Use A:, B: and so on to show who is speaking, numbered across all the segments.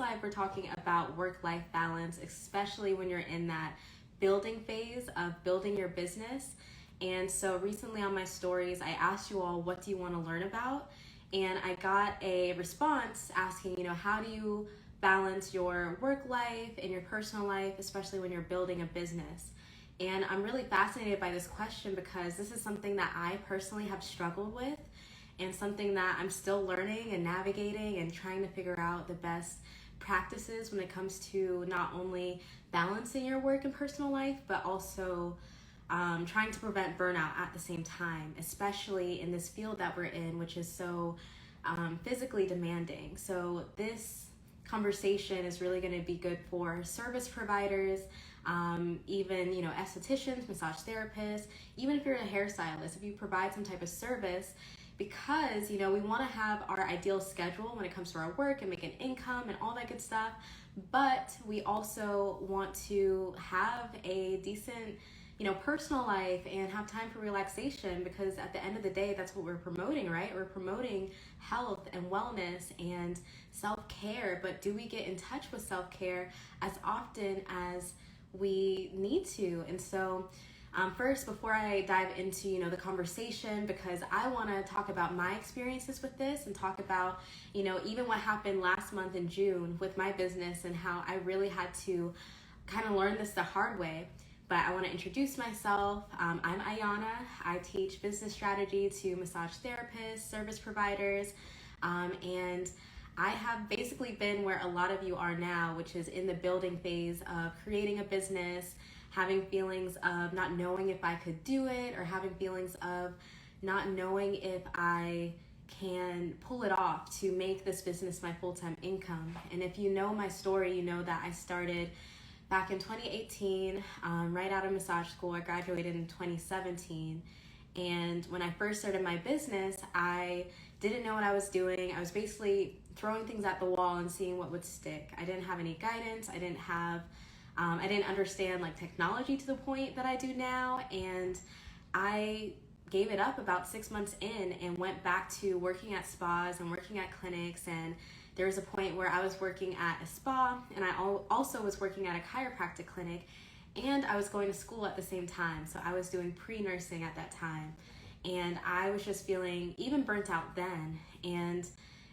A: live, we're talking about work-life balance, especially when you're in that building phase of building your business. And so recently on my stories, I asked you all, what do you want to learn about? And I got a response asking, how do you balance your work life and your personal life, especially when you're building a business? And I'm really fascinated by this question because this is something that I personally have struggled with and something that I'm still learning and navigating and trying to figure out the best practices when it comes to not only balancing your work and personal life, but also trying to prevent burnout at the same time, especially in this field that we're in, which is so physically demanding. So this conversation is really going to be good for service providers, even estheticians, massage therapists, even if you're a hairstylist, if you provide some type of service, because we want to have our ideal schedule when it comes to our work and make an income and all that good stuff, but we also want to have a decent personal life and have time for relaxation, because at the end of the day, that's what we're promoting, right? We're promoting health and wellness and self-care, but do we get in touch with self-care as often as we need to? And so first, before I dive into the conversation, because I want to talk about my experiences with this and talk about even what happened last month in June with my business and how I really had to kind of learn this the hard way. But I want to introduce myself. I'm Ayana. I teach business strategy to massage therapists, service providers, and I have basically been where a lot of you are now, which is in the building phase of creating a business, having feelings of not knowing if I could do it, or having feelings of not knowing if I can pull it off to make this business my full-time income. And if you know my story, you know that I started back in 2018, right out of massage school. I graduated in 2017. And when I first started my business, I didn't know what I was doing. I was basically throwing things at the wall and seeing what would stick. I didn't have any guidance. I didn't understand technology to the point that I do now. And I gave it up about 6 months in and went back to working at spas and working at clinics. And there was a point where I was working at a spa, and I also was working at a chiropractic clinic, and I was going to school at the same time. So I was doing pre-nursing at that time, and I was just feeling even burnt out then. And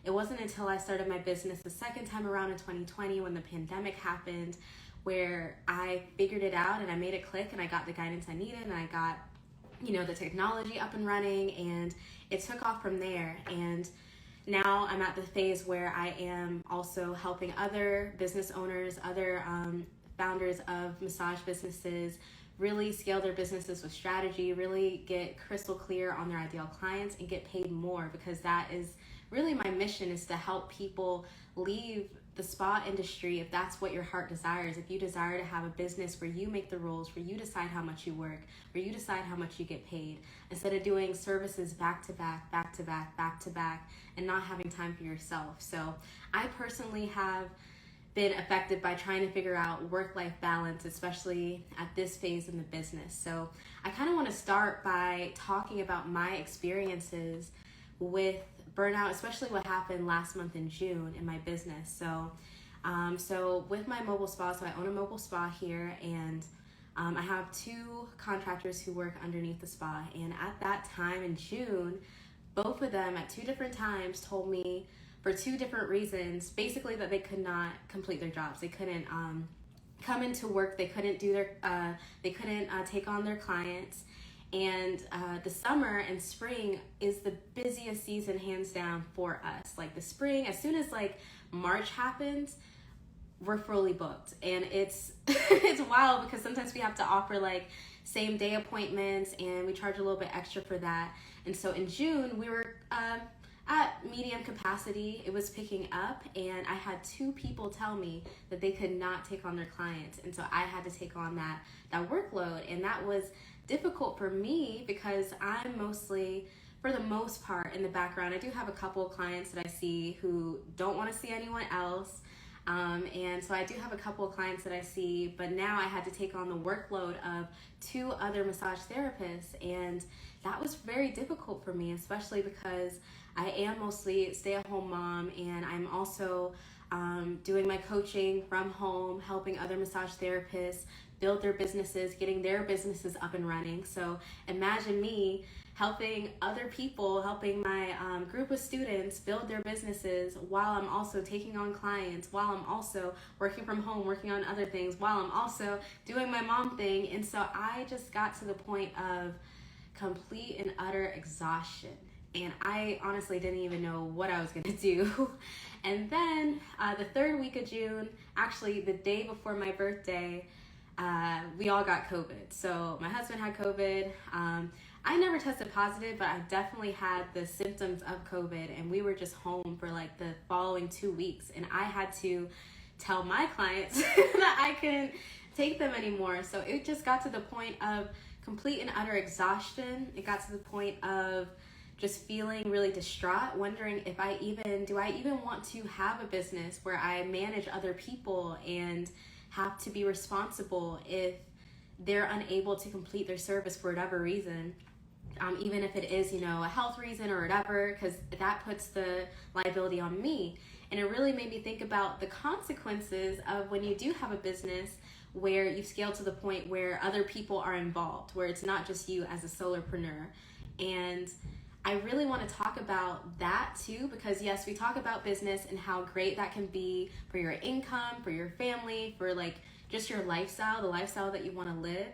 A: it wasn't until I started my business the second time around in 2020 when the pandemic happened, where I figured it out and I made it click and I got the guidance I needed and I got, the technology up and running, and it took off from there. And now I'm at the phase where I am also helping other business owners, other founders of massage businesses really scale their businesses with strategy, really get crystal clear on their ideal clients and get paid more, because that is really my mission, is to help people leave the spa industry if that's what your heart desires. If you desire to have a business where you make the rules, where you decide how much you work, where you decide how much you get paid, instead of doing services back to back, back to back, back to back, and not having time for yourself. So I personally have been affected by trying to figure out work-life balance, especially at this phase in the business. So I kind of want to start by talking about my experiences with burnout, especially what happened last month in June in my business. So with my mobile spa, so I own a mobile spa here, and I have 2 contractors who work underneath the spa. And at that time in June, both of them at 2 different times told me, for 2 different reasons, basically that they could not complete their jobs. They couldn't come into work. They couldn't take on their clients. And the summer and spring is the busiest season, hands down, for us. The spring, as soon as March happens, we're fully booked. And it's it's wild, because sometimes we have to offer same day appointments, and we charge a little bit extra for that. And so in June, we were at medium capacity. It was picking up, and I had 2 people tell me that they could not take on their clients. And so I had to take on that workload. And that was difficult for me, because I'm mostly, for the most part, in the background. I do have a couple of clients that I see who don't want to see anyone else. And so I do have a couple of clients that I see, but now I had to take on the workload of 2 other massage therapists. And that was very difficult for me, especially because I am mostly a stay-at-home mom, and I'm also doing my coaching from home, helping other massage therapists build their businesses, getting their businesses up and running. So imagine me helping other people, helping my group of students build their businesses while I'm also taking on clients, while I'm also working from home, working on other things, while I'm also doing my mom thing. And so I just got to the point of complete and utter exhaustion. And I honestly didn't even know what I was gonna do. And then the third week of June, actually the day before my birthday, we all got COVID. So my husband had COVID. I never tested positive, but I definitely had the symptoms of COVID, and we were just home for like the following 2 weeks. And I had to tell my clients that I couldn't take them anymore. So it just got to the point of complete and utter exhaustion. It got to the point of just feeling really distraught, wondering if do I even want to have a business where I manage other people and have to be responsible if they're unable to complete their service for whatever reason, even if it is, a health reason or whatever, because that puts the liability on me. And it really made me think about the consequences of when you do have a business where you've scaled to the point where other people are involved, where it's not just you as a solopreneur. And I really want to talk about that too, because yes, we talk about business and how great that can be for your income, for your family, for like just your lifestyle, the lifestyle that you want to live.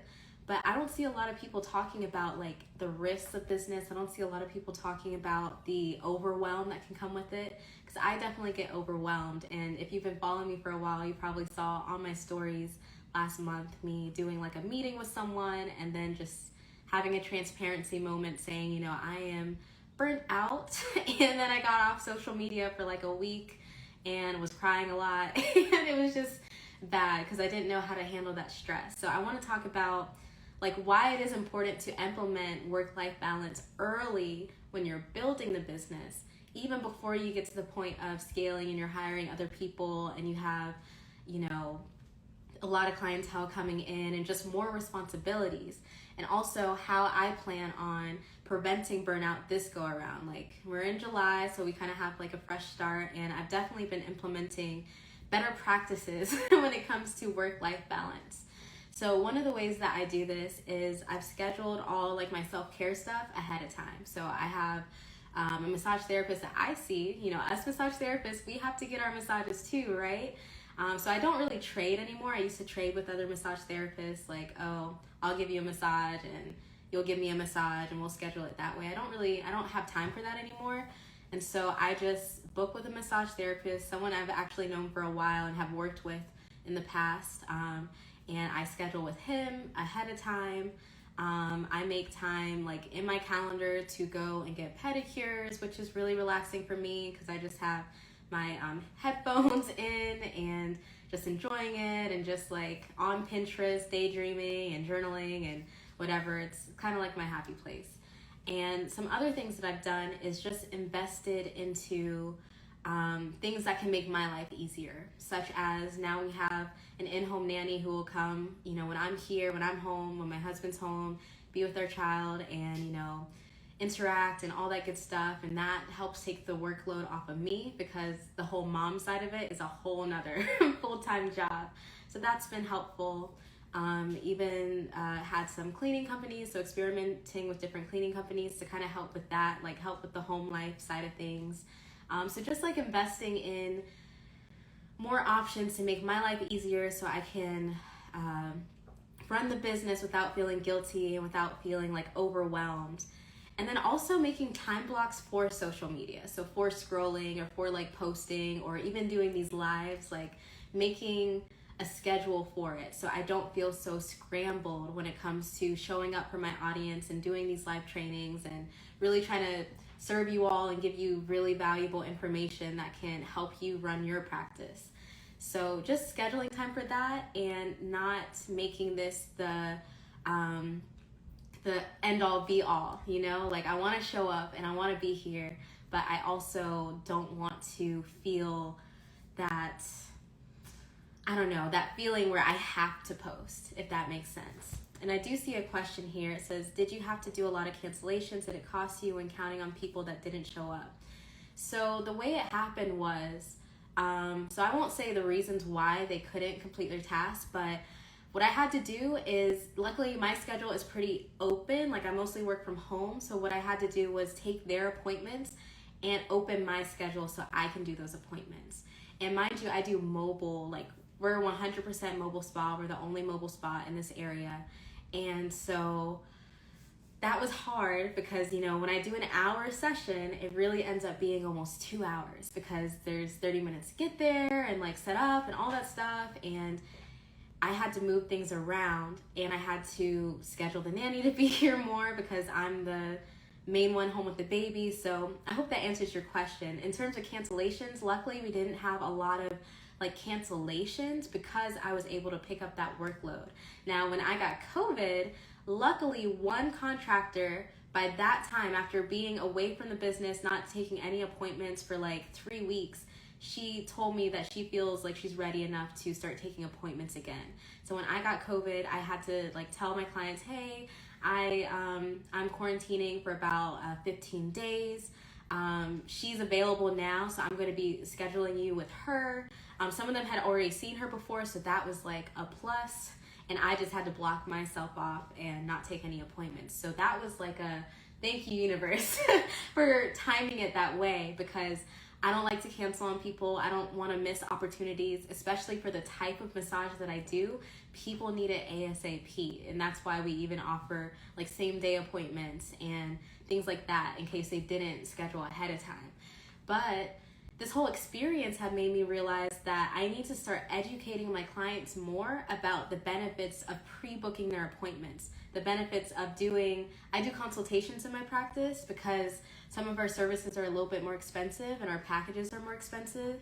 A: But I don't see a lot of people talking about like the risks of business. I don't see a lot of people talking about the overwhelm that can come with it, because I definitely get overwhelmed. And if you've been following me for a while, you probably saw on my stories last month me doing like a meeting with someone and then just having a transparency moment saying, I am burnt out. And then I got off social media for like a week and was crying a lot. And it was just bad because I didn't know how to handle that stress. So I want to talk about like why it is important to implement work-life balance early when you're building the business, even before you get to the point of scaling and you're hiring other people and you have, a lot of clientele coming in and just more responsibilities. And also how I plan on preventing burnout this go around. Like we're in July, so we kind of have like a fresh start, and I've definitely been implementing better practices when it comes to work-life balance. So one of the ways that I do this is I've scheduled all like my self-care stuff ahead of time. So I have a massage therapist that I see. Us massage therapists, we have to get our massages too, right? So I don't really trade anymore. I used to trade with other massage therapists, like, oh, I'll give you a massage and you'll give me a massage and we'll schedule it that way. I don't have time for that anymore. And so I just book with a massage therapist, someone I've actually known for a while and have worked with in the past. And I schedule with him ahead of time. I make time like in my calendar to go and get pedicures, which is really relaxing for me because I just have my headphones in and just enjoying it and just like on Pinterest, daydreaming and journaling and whatever. It's kind of like my happy place. And some other things that I've done is just invested into things that can make my life easier, such as now we have an in-home nanny who will come, when I'm here, when I'm home, when my husband's home, be with our child and, interact and all that good stuff. And that helps take the workload off of me because the whole mom side of it is a whole nother full-time job. So that's been helpful. Even had some cleaning companies, so experimenting with different cleaning companies to kind of help with that, like help with the home life side of things. So just like investing in more options to make my life easier so I can run the business without feeling guilty and without feeling like overwhelmed. And then also making time blocks for social media. So for scrolling or for like posting or even doing these lives, like making a schedule for it so I don't feel so scrambled when it comes to showing up for my audience and doing these live trainings and really trying to serve you all and give you really valuable information that can help you run your practice. So just scheduling time for that and not making this the end all be all, like I want to show up and I want to be here, but I also don't want to feel that, that feeling where I have to post, if that makes sense. And I do see a question here. It says, did you have to do a lot of cancellations? Did it cost you when counting on people that didn't show up? So the way it happened was So I won't say the reasons why they couldn't complete their task, but what I had to do is, luckily my schedule is pretty open. Like I mostly work from home. So what I had to do was take their appointments and open my schedule so I can do those appointments. And mind you, I do mobile, like we're 100% mobile spa. We're the only mobile spa in this area. And so that was hard because, you know, when I do an hour session, it really ends up being almost 2 hours because there's 30 minutes to get there and like set up and all that stuff. And I had to move things around and I had to schedule the nanny to be here more because I'm the main one home with the baby. So I hope that answers your question. In terms of cancellations, luckily we didn't have a lot of like cancellations because I was able to pick up that workload. Now, when I got COVID, luckily one contractor by that time, after being away from the business, not taking any appointments for like 3 weeks, she told me that she feels like she's ready enough to start taking appointments again. So when I got COVID, I had to like tell my clients, hey, I'm quarantining for about 15 days. She's available now, so I'm going to be scheduling you with her. Some of them had already seen her before, so that was like a plus. And I just had to block myself off and not take any appointments. So that was like a thank you, universe, for timing it that way, because I don't like to cancel on people. I don't want to miss opportunities, especially for the type of massage that I do. People need it ASAP. And that's why we even offer like same day appointments and things like that in case they didn't schedule ahead of time. But this whole experience had made me realize that I need to start educating my clients more about the benefits of pre-booking their appointments, the benefits of I do consultations in my practice because some of our services are a little bit more expensive and our packages are more expensive.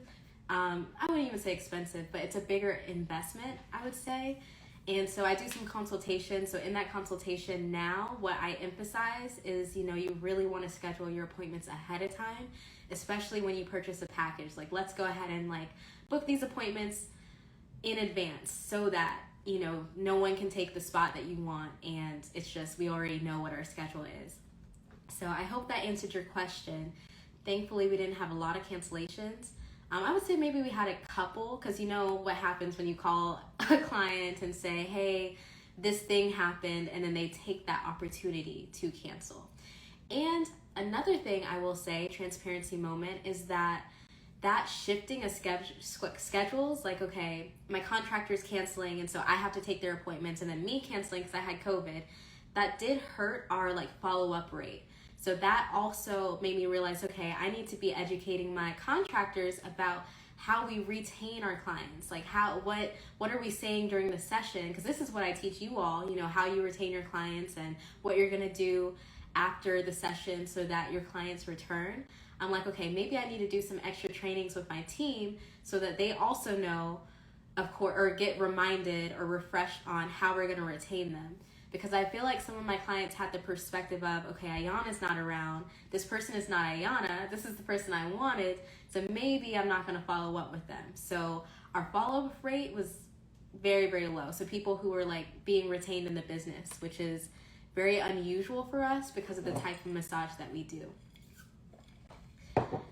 A: I wouldn't even say expensive, but it's a bigger investment, I would say. And so I do some consultations. So in that consultation now, what I emphasize is, you know, you really want to schedule your appointments ahead of time, especially when you purchase a package. Like, let's go ahead and like book these appointments in advance so that, you know, no one can take the spot that you want. And it's just, we already know what our schedule is. So I hope that answered your question. Thankfully, we didn't have a lot of cancellations. I would say maybe we had a couple, because you know what happens when you call a client and say, hey, this thing happened, and then they take that opportunity to cancel. And another thing I will say, transparency moment, is that shifting of schedules, like, okay, my contractor's canceling, and so I have to take their appointments, and then me canceling because I had COVID, that did hurt our like follow-up rate. So that also made me realize, okay, I need to be educating my contractors about how we retain our clients. Like what are we saying during the session? Because this is what I teach you all, you know, how you retain your clients and what you're going to do after the session so that your clients return. I'm like, okay, maybe I need to do some extra trainings with my team so that they also know, of course, or get reminded or refreshed on how we're going to retain them. Because I feel like some of my clients had the perspective of, okay, Ayana's not around. This person is not Ayana. This is the person I wanted. So maybe I'm not going to follow up with them. So our follow-up rate was very, very low. So people who were like being retained in the business, which is very unusual for us because of the type of massage that we do.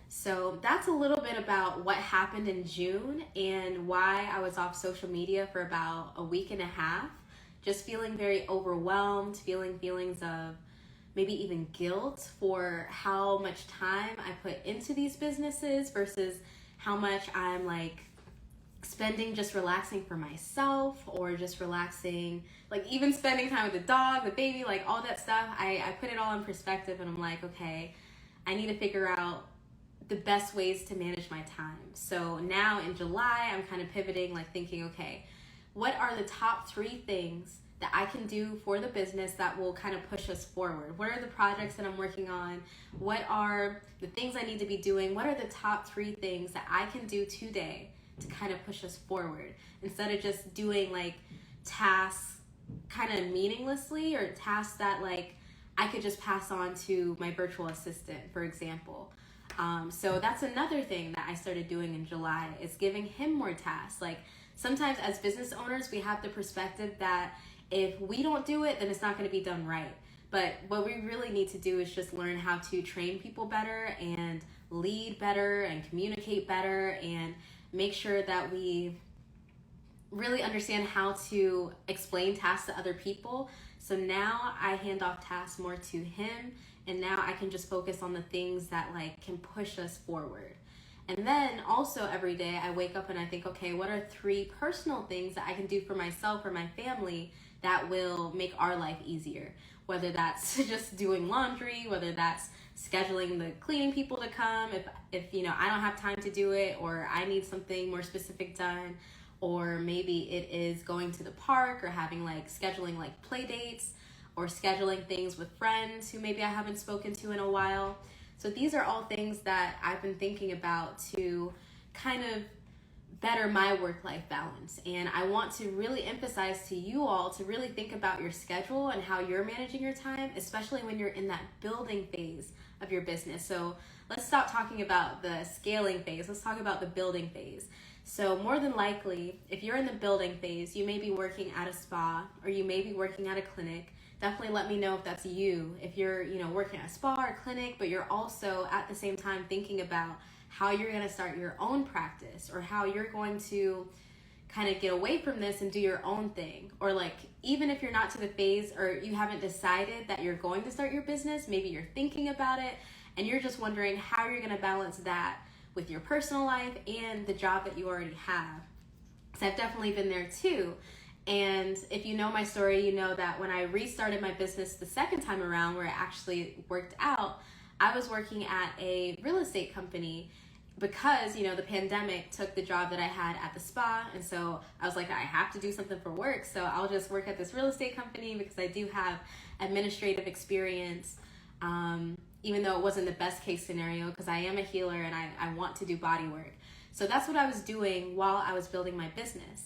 A: So that's a little bit about what happened in June and why I was off social media for about a week and a half. Just feeling very overwhelmed, feeling feelings of maybe even guilt for how much time I put into these businesses versus how much I'm like spending just relaxing for myself or just relaxing, like even spending time with the dog, the baby, like all that stuff. I put it all in perspective and I'm like, okay, I need to figure out the best ways to manage my time. So now in July, I'm kind of pivoting, like thinking, okay, what are the top 3 things that I can do for the business that will kind of push us forward? What are the projects that I'm working on? What are the things I need to be doing? What are the top 3 things that I can do today to kind of push us forward? Instead of just doing like tasks kind of meaninglessly or tasks that like I could just pass on to my virtual assistant, for example. So that's another thing that I started doing in July, is giving him more tasks. Like sometimes as business owners, we have the perspective that if we don't do it, then it's not going to be done right. But what we really need to do is just learn how to train people better and lead better and communicate better and make sure that we really understand how to explain tasks to other people. So now I hand off tasks more to him, and now I can just focus on the things that like can push us forward. And then also every day I wake up and I think, okay, what are 3 personal things that I can do for myself or my family that will make our life easier? Whether that's just doing laundry, whether that's scheduling the cleaning people to come, if I don't have time to do it, or I need something more specific done, or maybe it is going to the park or having like scheduling like play dates or scheduling things with friends who maybe I haven't spoken to in a while. So these are all things that I've been thinking about to kind of better my work-life balance. And I want to really emphasize to you all to really think about your schedule and how you're managing your time, especially when you're in that building phase of your business. So let's stop talking about the scaling phase. Let's talk about the building phase. So more than likely, if you're in the building phase, you may be working at a spa or you may be working at a clinic. Definitely let me know if that's you. If you're, working at a spa or clinic, but you're also at the same time thinking about how you're going to start your own practice or how you're going to kind of get away from this and do your own thing. Or like, even if you're not to the phase or you haven't decided that you're going to start your business, maybe you're thinking about it and you're just wondering how you're going to balance that with your personal life and the job that you already have. So I've definitely been there too. And if you know my story, you know that when I restarted my business the second time around where it actually worked out, I was working at a real estate company because, the pandemic took the job that I had at the spa. And so I was like, I have to do something for work. So I'll just work at this real estate company because I do have administrative experience, even though it wasn't the best case scenario because I am a healer and I want to do body work. So that's what I was doing while I was building my business.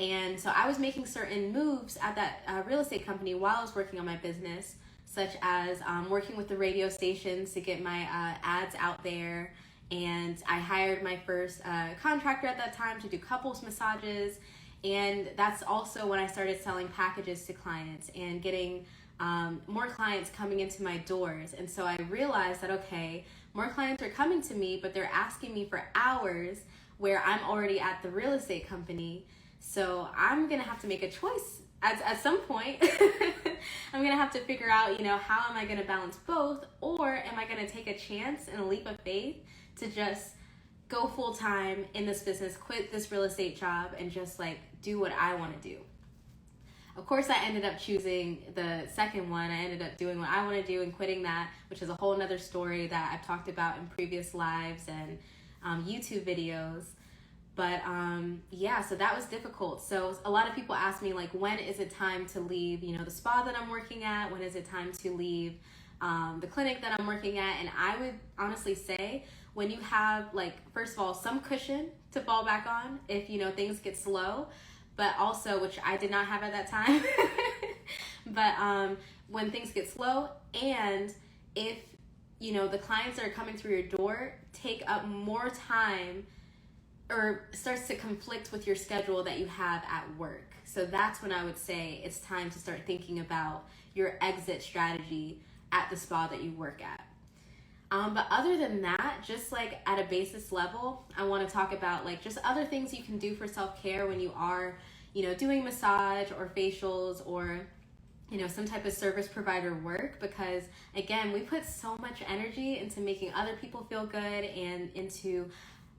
A: And so I was making certain moves at that real estate company while I was working on my business, such as working with the radio stations to get my ads out there. And I hired my first contractor at that time to do couples massages. And that's also when I started selling packages to clients and getting more clients coming into my doors. And so I realized that, okay, more clients are coming to me, but they're asking me for hours where I'm already at the real estate company. So I'm going to have to make a choice at some point. I'm going to have to figure out, how am I going to balance both? Or am I going to take a chance and a leap of faith to just go full time in this business, quit this real estate job, and just like do what I want to do? Of course, I ended up choosing the second one. I ended up doing what I want to do and quitting that, which is a whole nother story that I've talked about in previous lives and YouTube videos. But so that was difficult. So a lot of people ask me, like, when is it time to leave, the spa that I'm working at? When is it time to leave the clinic that I'm working at? And I would honestly say when you have, like, first of all, some cushion to fall back on if, things get slow, but also, which I did not have at that time, but when things get slow and if, the clients that are coming through your door take up more time or starts to conflict with your schedule that you have at work. So that's when I would say it's time to start thinking about your exit strategy at the spa that you work at. But other than that, just like at a basis level, I want to talk about like just other things you can do for self-care when you are, doing massage or facials or, some type of service provider work, because again, we put so much energy into making other people feel good and into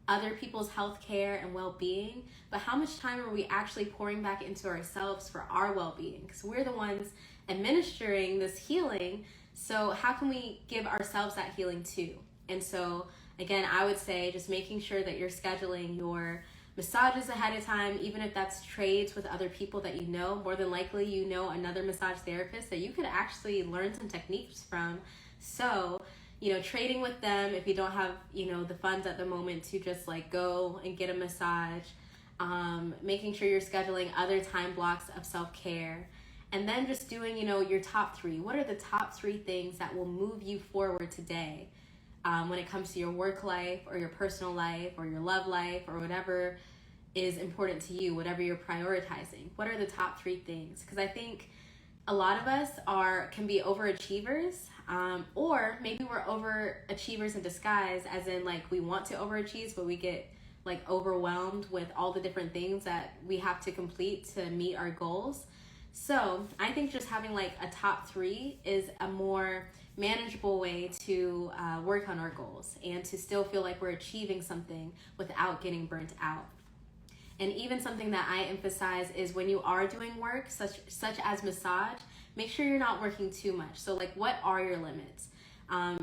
A: other people's health care and well-being, but how much time are we actually pouring back into ourselves for our well-being? Because we're the ones administering this healing, so how can we give ourselves that healing too? And so again, I would say just making sure that you're scheduling your massages ahead of time, even if that's trades with other people that more than likely another massage therapist that you could actually learn some techniques from. So trading with them if you don't have, the funds at the moment to just like go and get a massage, making sure you're scheduling other time blocks of self-care, and then just doing, your top 3. What are the top 3 things that will move you forward today when it comes to your work life or your personal life or your love life or whatever is important to you, whatever you're prioritizing? What are the top 3 things? Because I think a lot of us can be overachievers, or maybe we're overachievers in disguise, as in like we want to overachieve, but we get like overwhelmed with all the different things that we have to complete to meet our goals. So I think just having like a top 3 is a more manageable way to work on our goals and to still feel like we're achieving something without getting burnt out. And even something that I emphasize is when you are doing work such as massage, make sure you're not working too much. So like, what are your limits?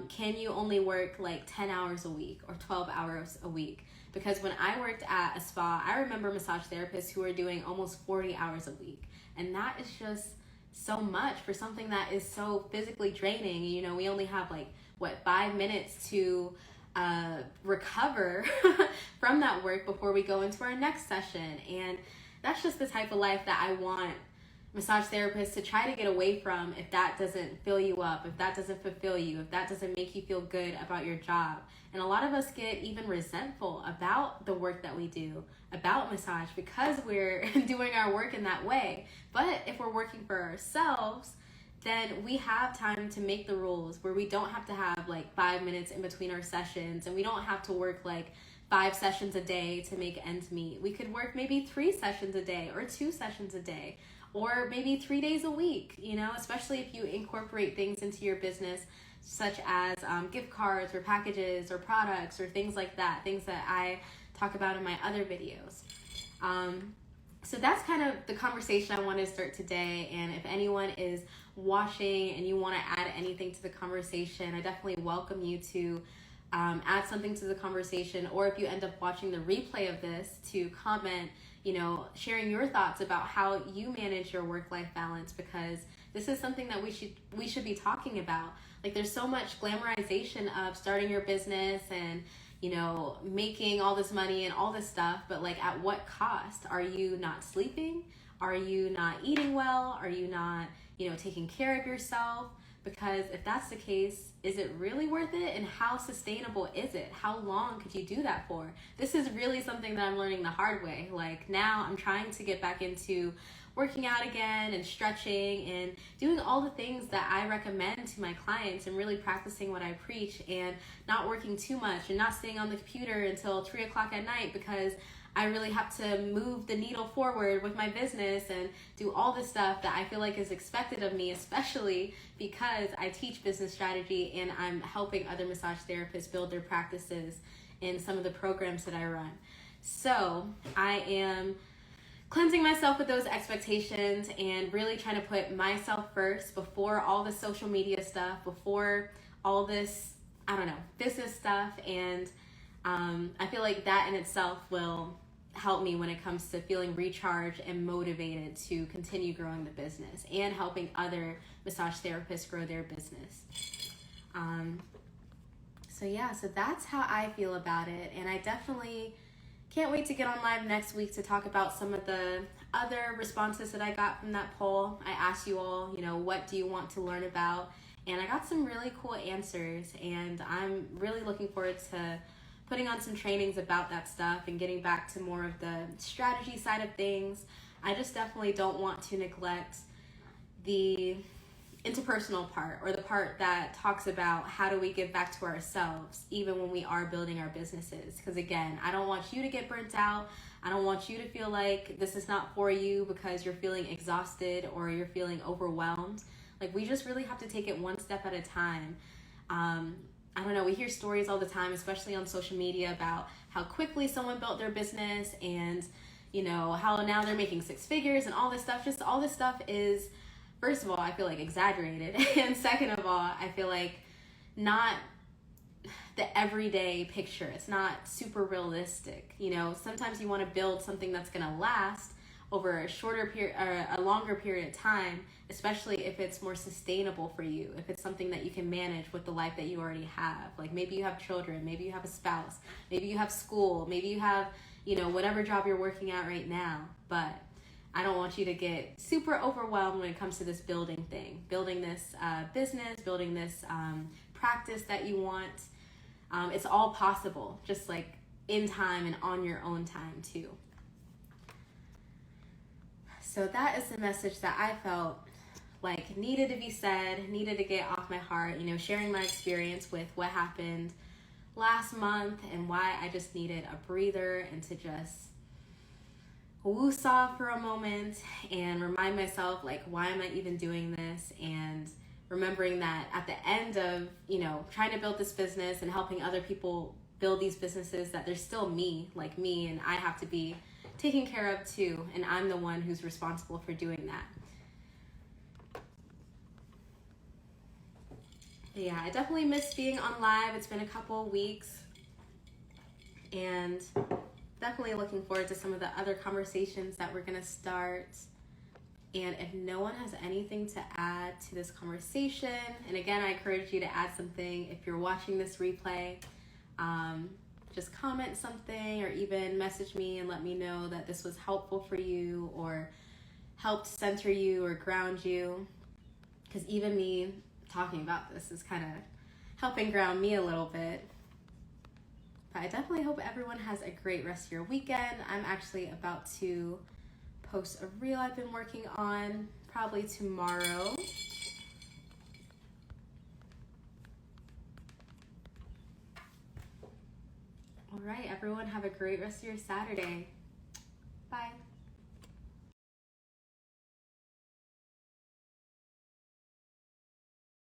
A: Can you only work like 10 hours a week or 12 hours a week? Because when I worked at a spa, I remember massage therapists who were doing almost 40 hours a week. And that is just so much for something that is so physically draining. You know, we only have like, 5 minutes to recover from that work before we go into our next session. And that's just the type of life that I want massage therapists to try to get away from if that doesn't fill you up, if that doesn't fulfill you, if that doesn't make you feel good about your job. And a lot of us get even resentful about the work that we do, about massage, because we're doing our work in that way. But if we're working for ourselves, then we have time to make the rules where we don't have to have like 5 minutes in between our sessions, and we don't have to work like 5 sessions a day to make ends meet. We could work maybe 3 sessions a day or 2 sessions a day, or maybe 3 days a week, you know, especially if you incorporate things into your business, such as gift cards or packages or products or things like that, things that I talk about in my other videos. So that's kind of the conversation I want to start today. And if anyone is watching and you want to add anything to the conversation, I definitely welcome you to add something to the conversation. Or if you end up watching the replay of this, to comment, you know, sharing your thoughts about how you manage your work-life balance, because this is something that we should be talking about. Like, there's so much glamorization of starting your business and, you know, making all this money and all this stuff, but like, at what cost? Are you not sleeping? Are you not eating well? Are you not, you know, taking care of yourself? Because if that's the case, is it really worth it? And how sustainable is it? How long could you do that for? This is really something that I'm learning the hard way. Like, now I'm trying to get back into working out again and stretching and doing all the things that I recommend to my clients and really practicing what I preach, and not working too much and not staying on the computer until 3 o'clock at night, because I really have to move the needle forward with my business and do all the stuff that I feel like is expected of me, especially because I teach business strategy and I'm helping other massage therapists build their practices in some of the programs that I run. So I am cleansing myself with those expectations and really trying to put myself first before all the social media stuff, before all this, I don't know, business stuff. And I feel like that in itself will help me when it comes to feeling recharged and motivated to continue growing the business and helping other massage therapists grow their business. So that's how I feel about it. And I definitely can't wait to get on live next week to talk about some of the other responses that I got from that poll. I asked you all, you know, what do you want to learn about? And I got some really cool answers, and I'm really looking forward to putting on some trainings about that stuff and getting back to more of the strategy side of things. I just definitely don't want to neglect the interpersonal part, or the part that talks about how do we give back to ourselves even when we are building our businesses. Because again, I don't want you to get burnt out. I don't want you to feel like this is not for you because you're feeling exhausted or you're feeling overwhelmed. Like, we just really have to take it one step at a time. I don't know, we hear stories all the time, especially on social media, about how quickly someone built their business and, you know, how now they're making 6 figures and all this stuff. Just all this stuff is, first of all, I feel like exaggerated. And second of all, I feel like not the everyday picture. It's not super realistic. You know, sometimes you want to build something that's going to last over a shorter period or a longer period of time, especially if it's more sustainable for you, if it's something that you can manage with the life that you already have. Like, maybe you have children, maybe you have a spouse, maybe you have school, maybe you have, you know, whatever job you're working at right now. But I don't want you to get super overwhelmed when it comes to this building thing, building this business, building this practice that you want. It's all possible, just like in time and on your own time too. So that is the message that I felt like needed to be said, needed to get off my heart, you know, sharing my experience with what happened last month and why I just needed a breather and to just woosah for a moment and remind myself, like, why am I even doing this? And remembering that at the end of, you know, trying to build this business and helping other people build these businesses, that there's still me, like me, and I have to be taken care of too, and I'm the one who's responsible for doing that. But yeah, I definitely miss being on live. It's been a couple weeks, and definitely looking forward to some of the other conversations that we're gonna start. And if no one has anything to add to this conversation, and again, I encourage you to add something if you're watching this replay. Just comment something or even message me and let me know that this was helpful for you or helped center you or ground you. Because even me talking about this is kind of helping ground me a little bit. But I definitely hope everyone has a great rest of your weekend. I'm actually about to post a reel I've been working on probably tomorrow. All right, everyone, have a great rest of your Saturday.